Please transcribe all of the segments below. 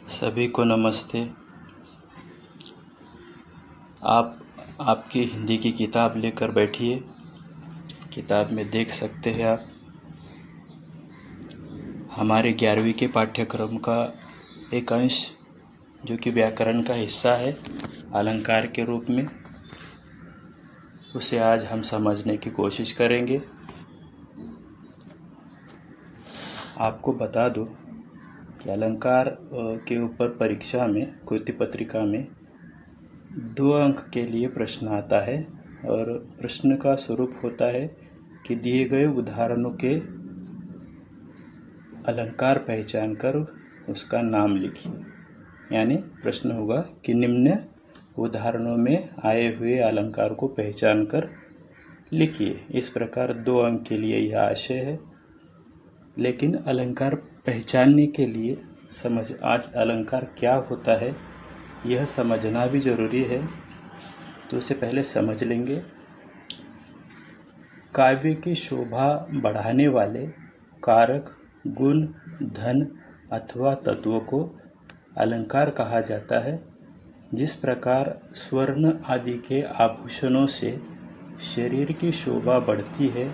सभी को नमस्ते। आप आपकी हिंदी की किताब लेकर बैठिए। किताब में देख सकते हैं आप हमारे 11वीं के पाठ्यक्रम का एक अंश जो कि व्याकरण का हिस्सा है अलंकार के रूप में, उसे आज हम समझने की कोशिश करेंगे। आपको बता दूं कि अलंकार के ऊपर परीक्षा में कृति पत्रिका में 2 अंक के लिए प्रश्न आता है और प्रश्न का स्वरूप होता है कि दिए गए उदाहरणों के अलंकार पहचान कर उसका नाम लिखिए। यानी प्रश्न होगा कि निम्न उदाहरणों में आए हुए अलंकार को पहचान कर लिखिए। इस प्रकार 2 अंक के लिए यह आशय है। लेकिन अलंकार पहचानने के लिए आज अलंकार क्या होता है यह समझना भी ज़रूरी है, तो उसे पहले समझ लेंगे। काव्य की शोभा बढ़ाने वाले कारक, गुण, धन अथवा तत्वों को अलंकार कहा जाता है। जिस प्रकार स्वर्ण आदि के आभूषणों से शरीर की शोभा बढ़ती है,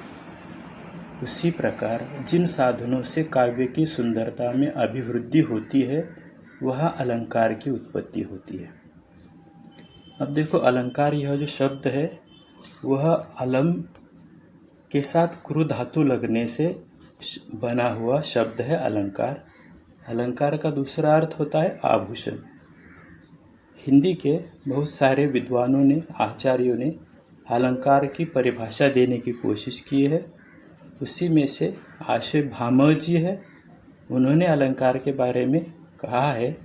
उसी प्रकार जिन साधनों से काव्य की सुंदरता में अभिवृद्धि होती है वह अलंकार की उत्पत्ति होती है। अब देखो, अलंकार यह जो शब्द है वह अलम के साथ क्रू धातु लगने से बना हुआ शब्द है अलंकार। अलंकार का दूसरा अर्थ होता है आभूषण। हिंदी के बहुत सारे विद्वानों ने, आचार्यों ने अलंकार की परिभाषा देने की कोशिश की है। उसी में से आशय भामह जी है। उन्होंने अलंकार के बारे में कहा है,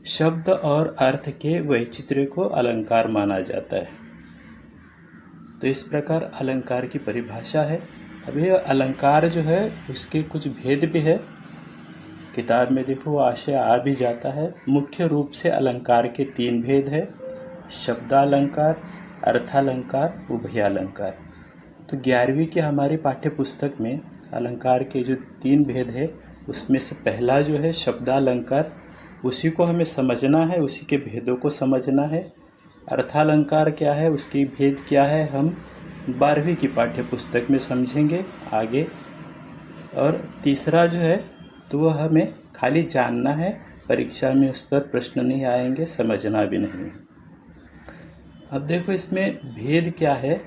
शब्द और अर्थ के वैचित्र्य को अलंकार माना जाता है। तो इस प्रकार अलंकार की परिभाषा है। अब यह अलंकार जो है उसके कुछ भेद भी है। किताब में देखो आशय आ भी जाता है। मुख्य रूप से अलंकार के 3 भेद है: शब्दालंकार, अर्थालंकार, उभयालंकार। तो 11वीं के हमारी पाठ्य पुस्तक में अलंकार के जो 3 भेद है उसमें से पहला जो है शब्दालंकार, उसी को हमें समझना है, उसी के भेदों को समझना है। अर्थालंकार क्या है, उसकी भेद क्या है, हम 12वीं की पाठ्य पुस्तक में समझेंगे आगे। और तीसरा जो है तो वह हमें खाली जानना है, परीक्षा में उस पर प्रश्न नहीं आएंगे, समझना भी नहीं। अब देखो इसमें भेद क्या है।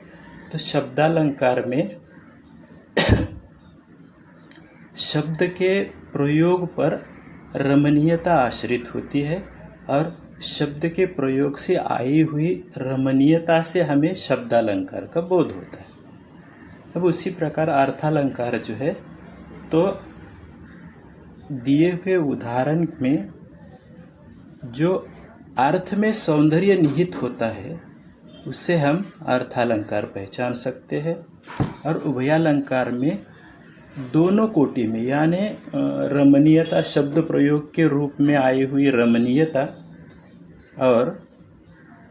तो शब्दालंकार में शब्द के प्रयोग पर रमणीयता आश्रित होती है और शब्द के प्रयोग से आई हुई रमणीयता से हमें शब्दालंकार का बोध होता है। अब उसी प्रकार अर्थालंकार जो है, तो दिए हुए उदाहरण में जो अर्थ में सौंदर्य निहित होता है उससे हम अर्थालंकार पहचान सकते हैं। और उभयालंकार में दोनों कोटि में, यानी रमणीयता, शब्द प्रयोग के रूप में आई हुई रमणीयता और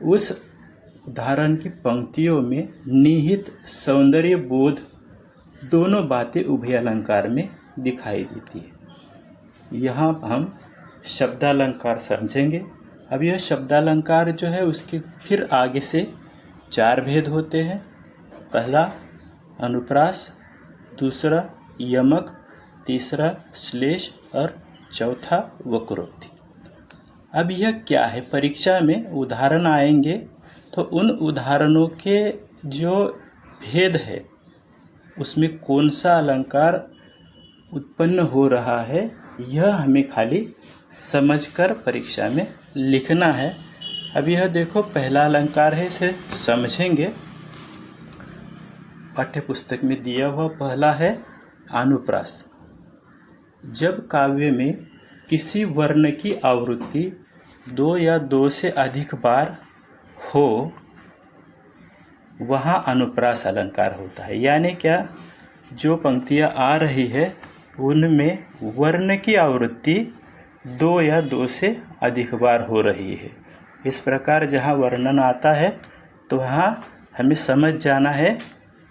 उस उदाहरण की पंक्तियों में निहित सौंदर्य बोध, दोनों बातें उभयालंकार में दिखाई देती है। यहाँ हम शब्दालंकार समझेंगे। अब यह शब्दालंकार जो है उसके फिर आगे से 4 भेद होते हैं। पहला अनुप्रास, दूसरा यमक, तीसरा श्लेष और चौथा वक्रोक्ति। अब यह क्या है, परीक्षा में उदाहरण आएंगे तो उन उदाहरणों के जो भेद है उसमें कौन सा अलंकार उत्पन्न हो रहा है यह हमें खाली समझकर परीक्षा में लिखना है। अब यह देखो पहला अलंकार है, इसे समझेंगे। पाठ्य पुस्तक में दिया हुआ पहला है अनुप्रास। जब काव्य में किसी वर्ण की आवृत्ति 2 या 2 से अधिक बार हो वहाँ अनुप्रास अलंकार होता है। यानी क्या, जो पंक्तियाँ आ रही है उनमें वर्ण की आवृत्ति 2 या 2 से अधिक बार हो रही है। इस प्रकार जहाँ वर्णन आता है तो वहाँ हमें समझ जाना है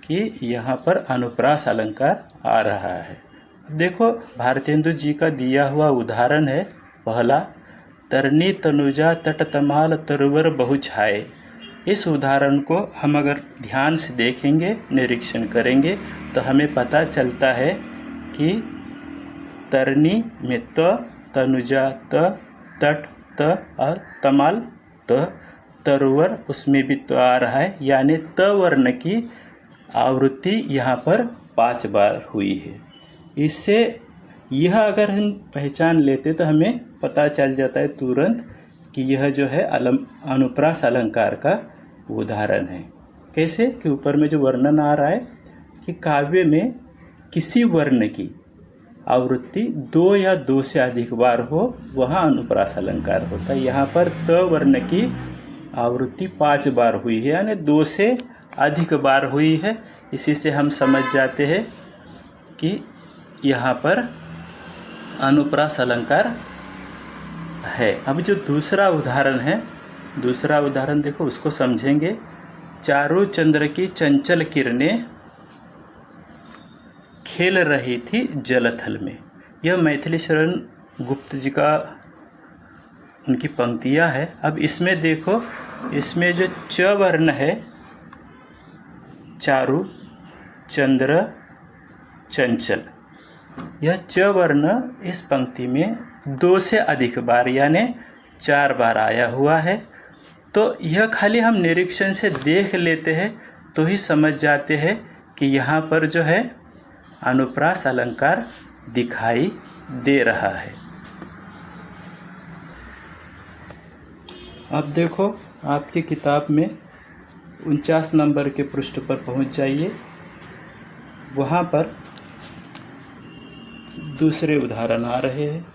कि यहाँ पर अनुप्रास अलंकार आ रहा है। देखो भारतेंदु जी का दिया हुआ उदाहरण है पहला, तरनी तनुजा तट तमाल तरुवर बहु छाए। इस उदाहरण को हम अगर ध्यान से देखेंगे, निरीक्षण करेंगे तो हमें पता चलता है कि तरनी में त, तनुजा त, तट त और तमाल त, तरुवर उसमें भी तो आ रहा है, यानी त वर्ण की आवृत्ति यहाँ पर 5 बार हुई है। इससे यह अगर हम पहचान लेते तो हमें पता चल जाता है तुरंत कि यह जो है अनुप्रास अलंकार का उदाहरण है। कैसे कि ऊपर में जो वर्णन आ रहा है कि काव्य में किसी वर्ण की आवृत्ति 2 या 2 से अधिक बार हो वहाँ अनुप्रास अलंकार होता है। यहाँ पर त वर्ण की आवृत्ति 5 बार हुई है, यानी 2 से अधिक बार हुई है। इसी से हम समझ जाते हैं कि यहाँ पर अनुप्रास अलंकार है। अब जो दूसरा उदाहरण है, दूसरा उदाहरण देखो, उसको समझेंगे। चारों चंद्र की चंचल किरणें खेल रही थी जलथल में। यह मैथिली शरण गुप्त जी का उनकी पंक्तियाँ है। अब इसमें देखो, इसमें जो च वर्ण है, चारु, चंद्र, चंचल, यह च वर्ण इस पंक्ति में 2 से अधिक बार यानी 4 बार आया हुआ है। तो यह खाली हम निरीक्षण से देख लेते हैं तो ही समझ जाते हैं कि यहाँ पर जो है अनुप्रास अलंकार दिखाई दे रहा है। अब देखो, आपकी किताब में 49 नंबर के पृष्ठ पर पहुँच जाइए। वहाँ पर दूसरे उदाहरण आ रहे हैं।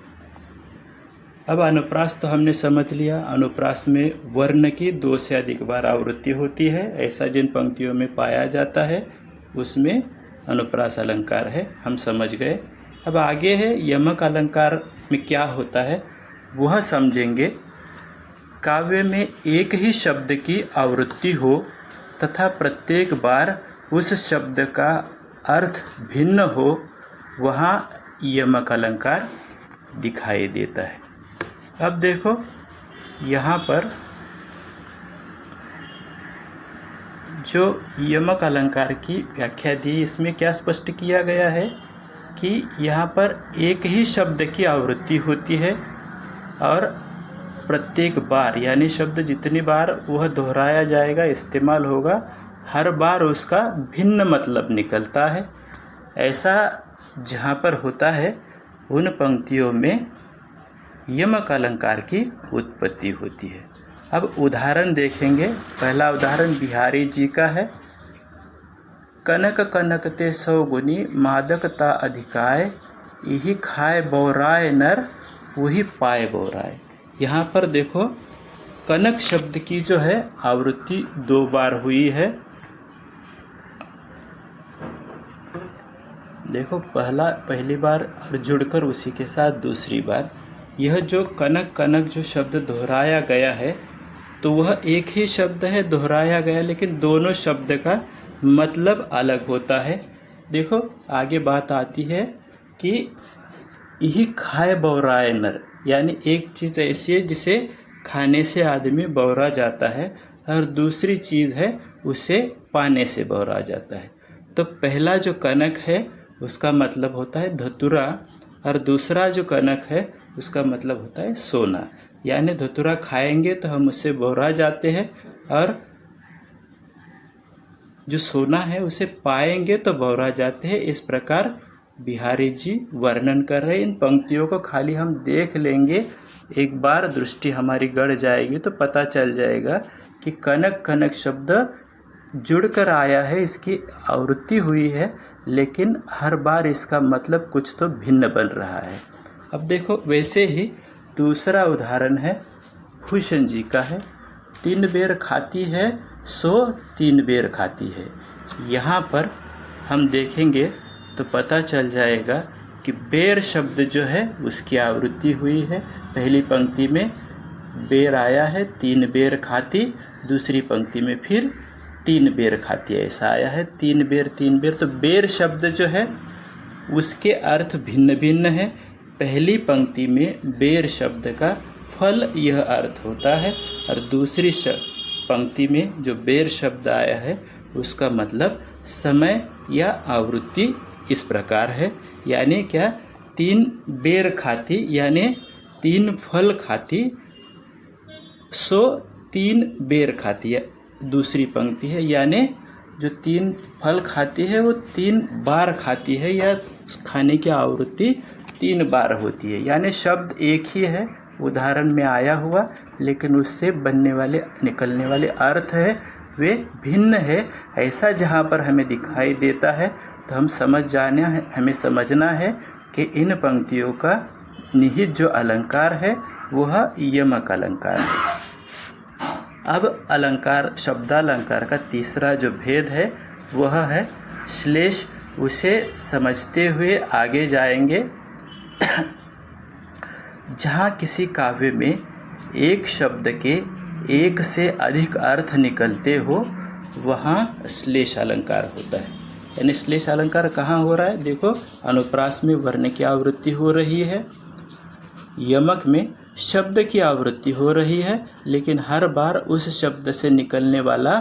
अब अनुप्रास तो हमने समझ लिया, अनुप्रास में वर्ण की 2 से अधिक बार आवृत्ति होती है, ऐसा जिन पंक्तियों में पाया जाता है उसमें अनुप्रास अलंकार है, हम समझ गए। अब आगे है यमक अलंकार में क्या होता है वह समझेंगे। काव्य में एक ही शब्द की आवृत्ति हो तथा प्रत्येक बार उस शब्द का अर्थ भिन्न हो, वहाँ यमक अलंकार दिखाई देता है। अब देखो, यहाँ पर जो यमक अलंकार की व्याख्या दी, इसमें क्या स्पष्ट किया गया है कि यहाँ पर एक ही शब्द की आवृत्ति होती है और प्रत्येक बार यानी शब्द जितनी बार वह दोहराया जाएगा, इस्तेमाल होगा, हर बार उसका भिन्न मतलब निकलता है। ऐसा जहाँ पर होता है उन पंक्तियों में यमक अलंकार की उत्पत्ति होती है। अब उदाहरण देखेंगे। पहला उदाहरण बिहारी जी का है। कनक कनक ते 100 गुनी मादकता अधिकाय, यही खाए बौराए नर वही पाए बौराए। यहाँ पर देखो, कनक शब्द की जो है आवृत्ति 2 बार हुई है। देखो, पहली बार और जुड़कर उसी के साथ दूसरी बार, यह जो कनक कनक जो शब्द दोहराया गया है तो वह एक ही शब्द है दोहराया गया, लेकिन दोनों शब्द का मतलब अलग होता है। देखो आगे बात आती है कि यही खाए बौराए नर, यानी एक चीज़ ऐसी है जिसे खाने से आदमी बौरा जाता है और दूसरी चीज़ है उसे पाने से बौरा जाता है। तो पहला जो कनक है उसका मतलब होता है धतुरा और दूसरा जो कनक है उसका मतलब होता है सोना। यानी धतुरा खाएंगे तो हम उससे बौरा जाते हैं और जो सोना है उसे पाएंगे तो बौरा जाते हैं। इस प्रकार बिहारी जी वर्णन कर रहे हैं। इन पंक्तियों को खाली हम देख लेंगे, एक बार दृष्टि हमारी गड़ जाएगी तो पता चल जाएगा कि कनक कनक शब्द जुड़कर आया है, इसकी आवृत्ति हुई है, लेकिन हर बार इसका मतलब कुछ तो भिन्न बन रहा है। अब देखो, वैसे ही दूसरा उदाहरण है भूषण जी का है। 3 बेर खाती है सो 3 बेर खाती है। यहाँ पर हम देखेंगे तो पता चल जाएगा कि बेर शब्द जो है उसकी आवृत्ति हुई है। पहली पंक्ति में बेर आया है, 3 बेर खाती, दूसरी पंक्ति में फिर 3 बेर खाती, ऐसा आया है 3 बेर 3 बेर। तो बेर शब्द जो है उसके अर्थ भिन्न भिन्न है। पहली पंक्ति में बेर शब्द का फल यह अर्थ होता है। और दूसरी पंक्ति में जो बेर शब्द आया है उसका मतलब समय या आवृत्ति इस प्रकार है, यानी क्या, 3 बेर खाती यानी 3 फल खाती, सो 3 बेर खाती है। दूसरी पंक्ति है, यानी जो 3 फल खाती है वो 3 बार खाती है, या खाने की आवृत्ति 3 बार होती है। यानी शब्द एक ही है उदाहरण में आया हुआ, लेकिन उससे बनने वाले निकलने वाले अर्थ है वे भिन्न है। ऐसा जहाँ पर हमें दिखाई देता है तो हमें समझना है कि इन पंक्तियों का निहित जो अलंकार है वह यमक अलंकार है। अब अलंकार, शब्दालंकार का तीसरा जो भेद है वह है श्लेष। उसे समझते हुए आगे जाएंगे। जहाँ किसी काव्य में एक शब्द के एक से अधिक अर्थ निकलते हो वहाँ श्लेष अलंकार होता है। यानी श्लेष अलंकार कहाँ हो रहा है? देखो, अनुप्रास में वर्ण की आवृत्ति हो रही है, यमक में शब्द की आवृत्ति हो रही है, लेकिन हर बार उस शब्द से निकलने वाला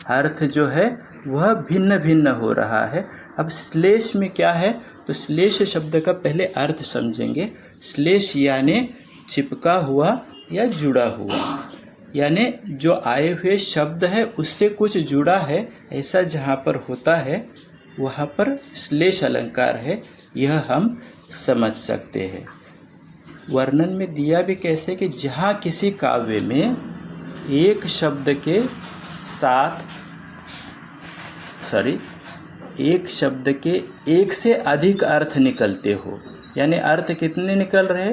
अर्थ जो है वह भिन्न भिन्न हो रहा है। अब श्लेष में क्या है? तो श्लेष शब्द का पहले अर्थ समझेंगे। श्लेष यानी चिपका हुआ या जुड़ा हुआ, यानी जो आए हुए शब्द है उससे कुछ जुड़ा है, ऐसा जहाँ पर होता है वहाँ पर श्लेष अलंकार है, यह हम समझ सकते हैं। वर्णन में दिया भी कैसे कि जहाँ किसी काव्य में एक शब्द के एक से अधिक अर्थ निकलते हो, यानी अर्थ कितने निकल रहे?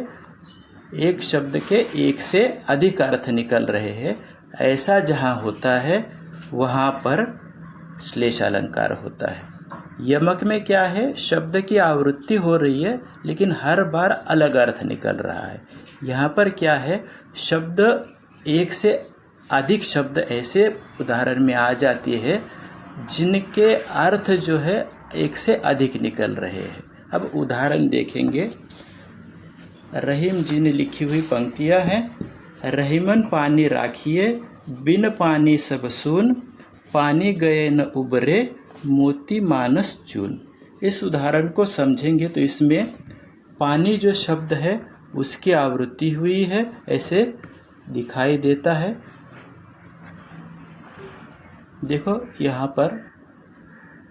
एक शब्द के एक से अधिक अर्थ निकल रहे हैं, ऐसा जहाँ होता है वहाँ पर श्लेष अलंकार होता है। यमक में क्या है? शब्द की आवृत्ति हो रही है लेकिन हर बार अलग अर्थ निकल रहा है। यहाँ पर क्या है? शब्द एक से अधिक शब्द ऐसे उदाहरण में आ जाती है जिनके अर्थ जो है एक से अधिक निकल रहे हैं। अब उदाहरण देखेंगे। रहीम जी ने लिखी हुई पंक्तियाँ हैं। रहीमन पानी राखिए, बिन पानी सब सून, पानी गए न उबरे, मोती मानस चून। इस उदाहरण को समझेंगे तो इसमें पानी जो शब्द है उसकी आवृत्ति हुई है, ऐसे दिखाई देता है। देखो, यहाँ पर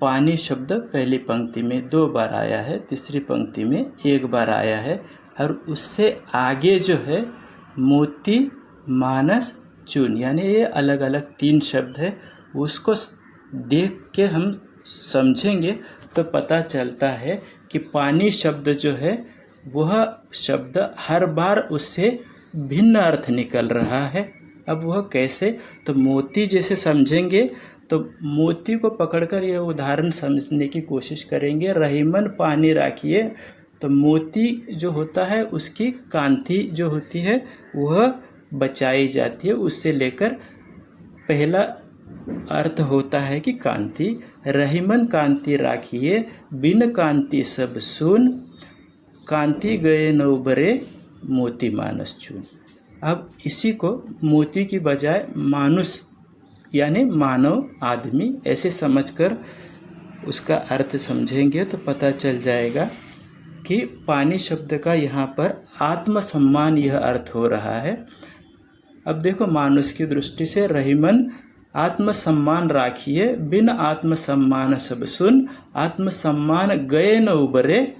पानी शब्द पहली पंक्ति में 2 बार आया है, तीसरी पंक्ति में 1 बार आया है, और उससे आगे जो है मोती मानस चून, यानी ये अलग अलग 3 शब्द है। उसको देख के हम समझेंगे तो पता चलता है कि पानी शब्द जो है वह शब्द हर बार उससे भिन्न अर्थ निकल रहा है। अब वह कैसे? तो मोती जैसे समझेंगे तो मोती को पकड़कर यह उदाहरण समझने की कोशिश करेंगे। रहीमन पानी राखिए, तो मोती जो होता है उसकी कांति जो होती है वह बचाई जाती है, उससे लेकर पहला अर्थ होता है कि कांति। रहीमन कांति राखिए, बिन कांति सब सुन, कांति गए न उबरे, मोती मानस चून। अब इसी को मोती की बजाय मानुष यानी मानव, आदमी ऐसे समझकर उसका अर्थ समझेंगे तो पता चल जाएगा कि पानी शब्द का यहाँ पर आत्मसम्मान यह अर्थ हो रहा है। अब देखो, मानुष की दृष्टि से रहीमन आत्मसम्मान राखिए, बिन आत्मसम्मान सब सुन, आत्मसम्मान गए न उबरे,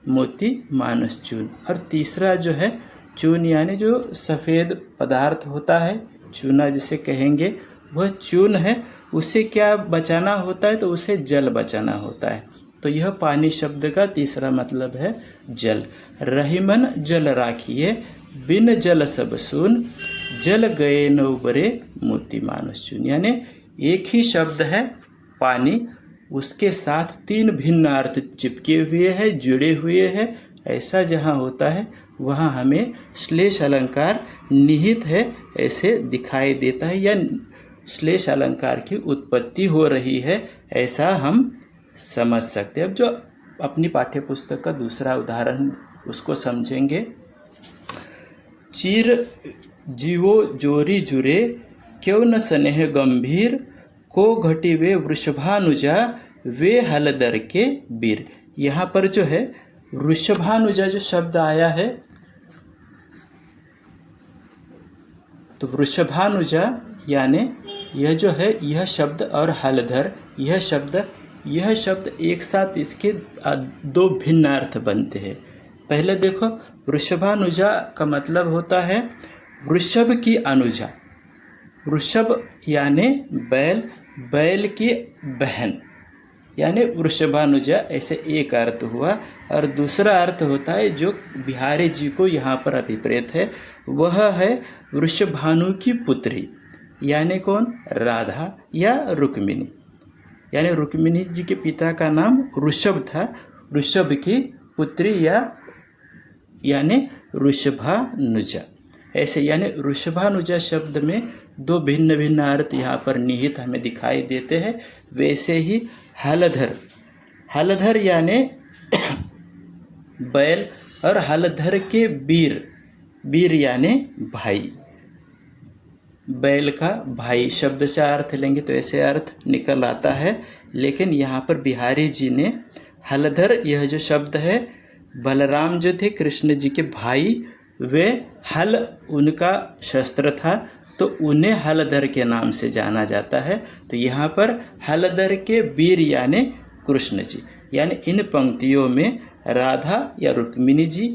मोती मानस चून। और तीसरा जो है चून, यानी जो सफ़ेद पदार्थ होता है, चूना जिसे कहेंगे, वह चून है। उसे क्या बचाना होता है? तो उसे जल बचाना होता है। तो यह पानी शब्द का तीसरा मतलब है जल। रहीमन जल राखिए, बिन जल सब सुन, जल गए न उबरे, मोती मानस चून। यानी एक ही शब्द है पानी, उसके साथ 3 भिन्न अर्थ चिपके हुए हैं, जुड़े हुए हैं। ऐसा जहाँ होता है वहाँ हमें श्लेष अलंकार निहित है ऐसे दिखाई देता है, या श्लेष अलंकार की उत्पत्ति हो रही है, ऐसा हम समझ सकते हैं। अब जो अपनी पाठ्य पुस्तक का दूसरा उदाहरण उसको समझेंगे। चिर जीवो जोरी जुरे, क्यों न स्नेह गंभीर, को घटी वे वृषभानुजा, वे हलदर के वीर। यहाँ पर जो है वृषभानुजा जो शब्द आया है, तो वृषभानुजा यानी यह जो है यह शब्द और हलधर यह शब्द एक साथ इसके दो भिन्न अर्थ बनते हैं। पहले देखो, वृषभानुजा का मतलब होता है वृषभ की अनुजा। वृषभ यानी बैल, बैल की बहन यानी वृषभानुजा, ऐसे एक अर्थ हुआ। और दूसरा अर्थ होता है जो बिहारी जी को यहाँ पर अभिप्रेत है, वह है वृषभानु की पुत्री, यानी कौन? राधा या रुक्मिणी। यानी रुक्मिणी जी के पिता का नाम ऋषभ था, ऋषभ की पुत्री यानी वृषभानुजा। ऐसे यानी वृषभानुजा शब्द में दो भिन्न भिन्न अर्थ यहाँ पर निहित हमें दिखाई देते हैं। वैसे ही हलधर यानी बैल, और हलधर के वीर यानी भाई, बैल का भाई शब्द से अर्थ लेंगे तो ऐसे अर्थ निकल आता है। लेकिन यहाँ पर बिहारी जी ने हलधर, यह जो शब्द है, बलराम जो थे कृष्ण जी के भाई, वे हल उनका शस्त्र था, तो उन्हें हलधर के नाम से जाना जाता है। तो यहाँ पर हलधर के वीर यानी कृष्ण जी। यानी इन पंक्तियों में राधा या रुक्मिणी जी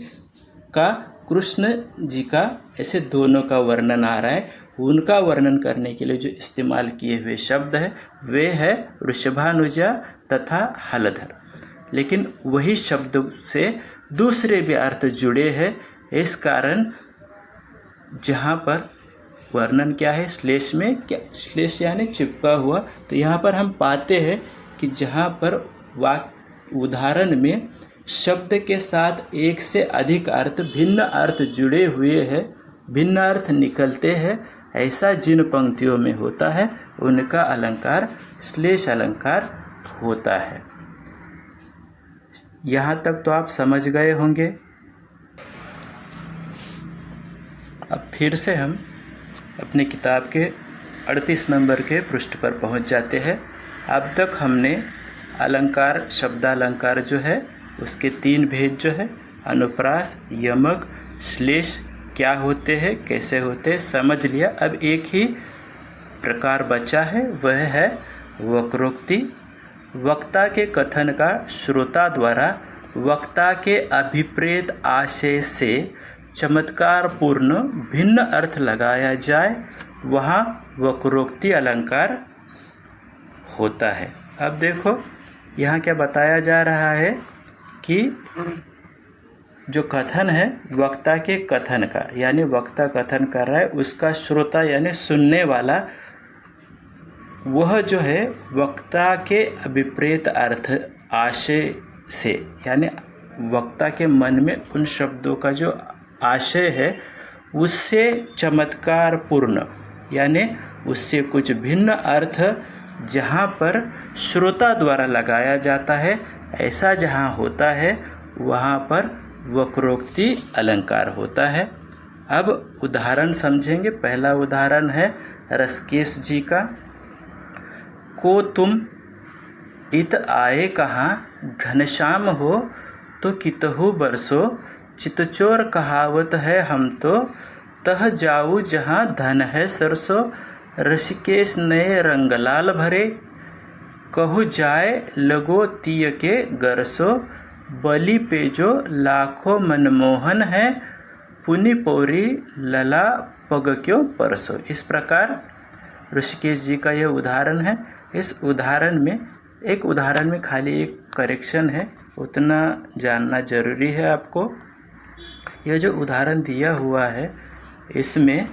का, कृष्ण जी का, ऐसे दोनों का वर्णन आ रहा है। उनका वर्णन करने के लिए जो इस्तेमाल किए हुए शब्द है वे है वृषभानुजा तथा हलधर। लेकिन वही शब्द से दूसरे भी अर्थ जुड़े हैं। इस कारण जहाँ पर वर्णन क्या है, श्लेष में क्या, श्लेष यानी चिपका हुआ, तो यहाँ पर हम पाते हैं कि जहाँ पर उदाहरण में शब्द के साथ एक से अधिक अर्थ, भिन्न अर्थ जुड़े हुए हैं, भिन्न अर्थ निकलते हैं, ऐसा जिन पंक्तियों में होता है उनका अलंकार श्लेष अलंकार होता है। यहाँ तक तो आप समझ गए होंगे। अब फिर से हम अपनी किताब के 38 नंबर के पृष्ठ पर पहुँच जाते हैं। अब तक हमने अलंकार, शब्दालंकार जो है उसके 3 भेद जो है, अनुप्रास, यमक, श्लेष क्या होते हैं, कैसे होते हैं, समझ लिया। अब एक ही प्रकार बचा है, वह है वक्रोक्ति। वक्ता के कथन का श्रोता द्वारा वक्ता के अभिप्रेत आशय से चमत्कार पूर्ण भिन्न अर्थ लगाया जाए, वहाँ वक्रोक्ति अलंकार होता है। अब देखो यहाँ क्या बताया जा रहा है कि जो कथन है वक्ता के कथन का, यानी वक्ता कथन कर रहा है, उसका श्रोता यानी सुनने वाला, वह जो है वक्ता के अभिप्रेत अर्थ आशय से, यानी वक्ता के मन में उन शब्दों का जो आशय है उससे चमत्कार पूर्ण, यानी उससे कुछ भिन्न अर्थ जहाँ पर श्रोता द्वारा लगाया जाता है, ऐसा जहाँ होता है वहाँ पर वक्रोक्ति अलंकार होता है। अब उदाहरण समझेंगे। पहला उदाहरण है रसकेश जी का। को तुम इत आए कहाँ, घनश्याम हो तो कितहु बरसो, चितचोर कहावत है हम तो, तह जाऊ जहाँ धन है सरसो, ऋषिकेश नए रंगलाल भरे, कहु जाए लगो तीय के गरसो, बलि पे जो लाखों मनमोहन है, पुनि पौरी लला पग क्यों परसो। इस प्रकार ऋषिकेश जी का यह उदाहरण है। इस उदाहरण में, एक उदाहरण में खाली एक करेक्शन है, उतना जानना जरूरी है आपको। यह जो उदाहरण दिया हुआ है इसमें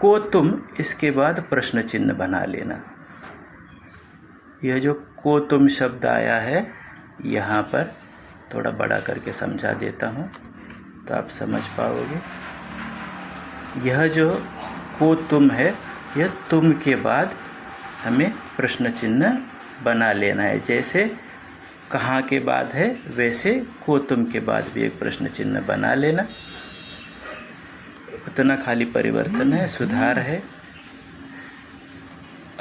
को तुम, इसके बाद प्रश्न चिन्ह बना लेना। यह जो को तुम शब्द आया है, यहाँ पर थोड़ा बड़ा करके समझा देता हूँ तो आप समझ पाओगे। यह जो को तुम है, यह तुम के बाद हमें प्रश्न चिन्ह बना लेना है। जैसे कहाँ के बाद है, वैसे को तुम के बाद भी एक प्रश्न चिन्ह बना लेना। उतना खाली परिवर्तन है, सुधार है।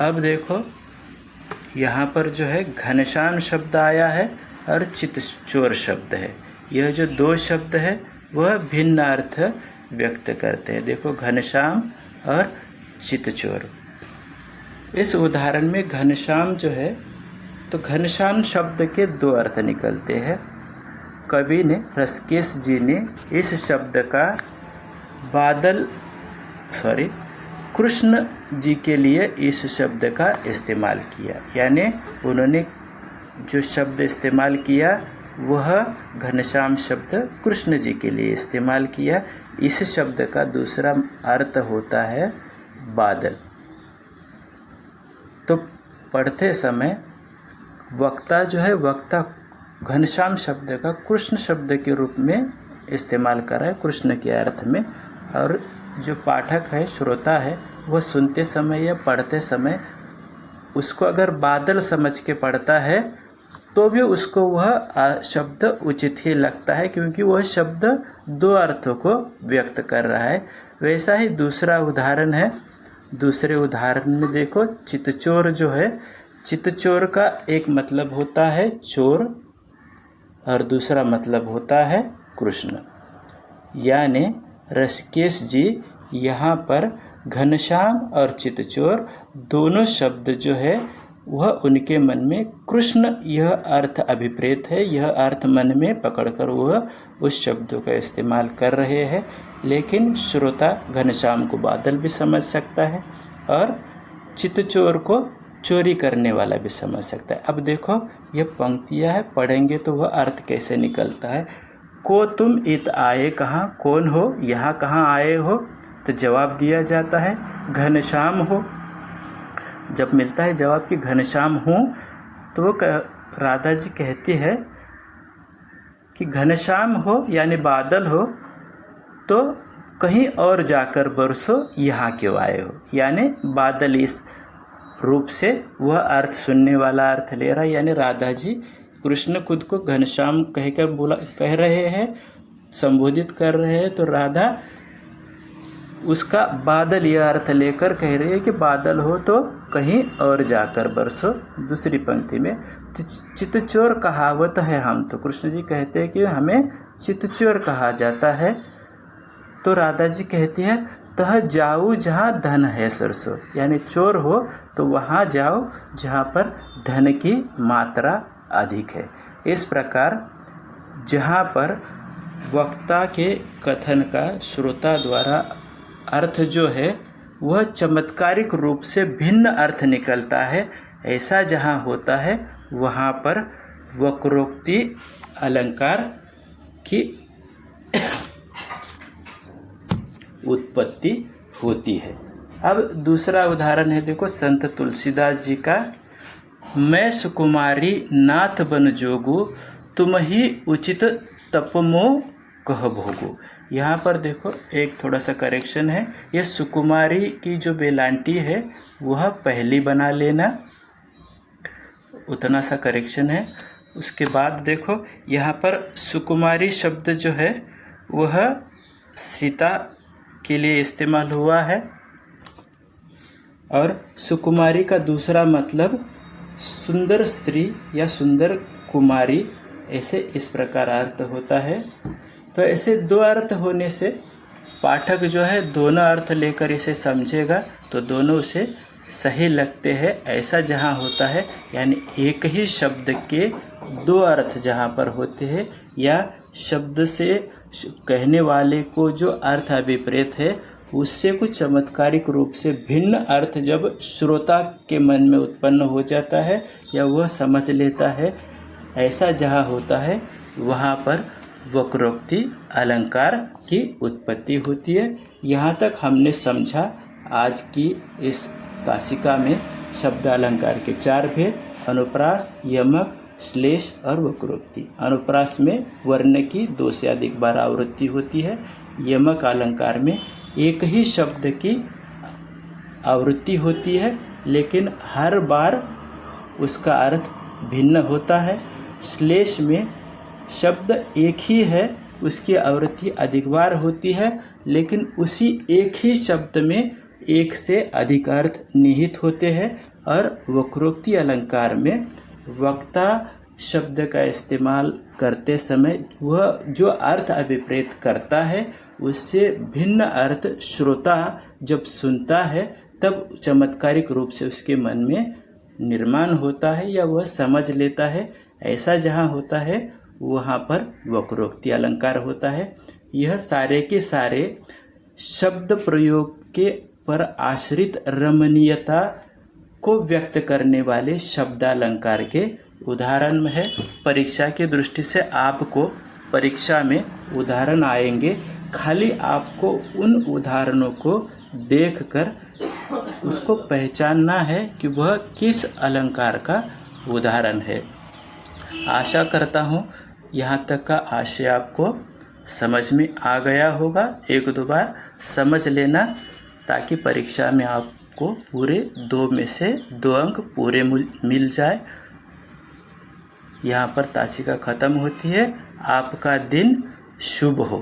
अब देखो यहाँ पर जो है घनश्याम शब्द आया है और चितचोर शब्द है। यह जो दो शब्द है वह भिन्न अर्थ व्यक्त करते हैं। देखो घनश्याम और चितचोर। इस उदाहरण में घनश्याम जो है तो घनश्याम शब्द के दो अर्थ निकलते हैं। कवि ने, रसकेश जी ने इस शब्द का कृष्ण जी के लिए इस शब्द का इस्तेमाल किया। यानी उन्होंने जो शब्द इस्तेमाल किया वह घनश्याम शब्द कृष्ण जी के लिए इस्तेमाल किया। इस शब्द का दूसरा अर्थ होता है बादल। तो पढ़ते समय वक्ता जो है, वक्ता घनश्याम शब्द का कृष्ण शब्द के रूप में इस्तेमाल कर रहा है, कृष्ण के अर्थ में। और जो पाठक है, श्रोता है, वह सुनते समय या पढ़ते समय उसको अगर बादल समझ के पढ़ता है तो भी उसको वह शब्द उचित ही लगता है, क्योंकि वह शब्द दो अर्थों को व्यक्त कर रहा है। वैसा ही दूसरा उदाहरण है। दूसरे उदाहरण में देखो, चितचोर जो है, चितचोर का एक मतलब होता है चोर और दूसरा मतलब होता है कृष्ण। यानी रसकेश जी यहाँ पर घनश्याम और चितचोर दोनों शब्द जो है वह उनके मन में कृष्ण यह अर्थ अभिप्रेत है, यह अर्थ मन में पकड़कर वह उस शब्दों का इस्तेमाल कर रहे हैं। लेकिन श्रोता घनश्याम को बादल भी समझ सकता है और चितचोर को चोरी करने वाला भी समझ सकता है। अब देखो ये पंक्तियाँ है, पढ़ेंगे तो वह अर्थ कैसे निकलता है। को तुम इत आए कहाँ, कौन हो, यहाँ कहाँ आए हो? तो जवाब दिया जाता है घनश्याम हो। जब मिलता है जवाब कि घनश्याम हूँ, तो वो राधा जी कहती है कि घनश्याम हो यानी बादल हो तो कहीं और जाकर बरसो, यहाँ क्यों आए हो। यानी बादल इस रूप से वह अर्थ सुनने वाला अर्थ ले रहा है। यानी राधा जी कृष्ण खुद को घनश्याम कह रहे हैं, संबोधित कर रहे हैं, तो राधा उसका बादल यह अर्थ लेकर कह रही है कि बादल हो तो कहीं और जाकर बरसो। दूसरी पंक्ति में तो चितचोर कहावत है हम, तो कृष्ण जी कहते हैं कि हमें चितचोर कहा जाता है। तो राधा जी कहती है तह जाऊ जहाँ धन है सरसों, यानी चोर हो तो वहाँ जाओ जहाँ पर धन की मात्रा अधिक है। इस प्रकार जहाँ पर वक्ता के कथन का श्रोता द्वारा अर्थ जो है वह चमत्कारिक रूप से भिन्न अर्थ निकलता है, ऐसा जहाँ होता है वहाँ पर वक्रोक्ति अलंकार की उत्पत्ति होती है। अब दूसरा उदाहरण है, देखो संत तुलसीदास जी का, मैं सुकुमारी नाथ बन जोगू, तुम ही उचित तपमो कह भोगू। यहाँ पर देखो एक थोड़ा सा करेक्शन है, यह सुकुमारी की जो बेलांटी है वह पहली बना लेना, उतना सा करेक्शन है। उसके बाद देखो यहाँ पर सुकुमारी शब्द जो है वह सीता के लिए इस्तेमाल हुआ है और सुकुमारी का दूसरा मतलब सुंदर स्त्री या सुंदर कुमारी, ऐसे इस प्रकार अर्थ होता है। तो ऐसे दो अर्थ होने से पाठक जो है दोनों अर्थ लेकर इसे समझेगा तो दोनों उसे सही लगते हैं। ऐसा जहाँ होता है यानी एक ही शब्द के दो अर्थ जहाँ पर होते हैं या शब्द से कहने वाले को जो अर्थ अभिप्रेत है उससे कुछ चमत्कारिक रूप से भिन्न अर्थ जब श्रोता के मन में उत्पन्न हो जाता है या वह समझ लेता है, ऐसा जहाँ होता है वहाँ पर वक्रोक्ति अलंकार की उत्पत्ति होती है। यहाँ तक हमने समझा आज की इस काशिका में शब्द अलंकार के चार भेद, अनुप्रास, यमक, श्लेष और वक्रोक्ति। अनुप्रास में वर्ण की 2 से अधिक बार आवृत्ति होती है। यमक अलंकार में एक ही शब्द की आवृत्ति होती है लेकिन हर बार उसका अर्थ भिन्न होता है। श्लेष में शब्द एक ही है उसकी आवृत्ति अधिक बार होती है, लेकिन उसी एक ही शब्द में एक से अधिक अर्थ निहित होते हैं। और वक्रोक्ति अलंकार में वक्ता शब्द का इस्तेमाल करते समय वह जो अर्थ अभिप्रेत करता है उससे भिन्न अर्थ श्रोता जब सुनता है तब चमत्कारिक रूप से उसके मन में निर्माण होता है या वह समझ लेता है। ऐसा जहाँ होता है वहाँ पर वक्रोक्ति अलंकार होता है। यह सारे के सारे शब्द प्रयोग के पर आश्रित रमणीयता को व्यक्त करने वाले शब्दालंकार के उदाहरण है। परीक्षा की दृष्टि से आपको परीक्षा में उदाहरण आएंगे, खाली आपको उन उदाहरणों को देखकर उसको पहचानना है कि वह किस अलंकार का उदाहरण है। आशा करता हूँ यहाँ तक का आशय आपको समझ में आ गया होगा। एक दो बार समझ लेना ताकि परीक्षा में आपको पूरे 2 में से 2 अंक पूरे मिल जाए। यहाँ पर तासिका ख़त्म होती है। आपका दिन शुभ हो।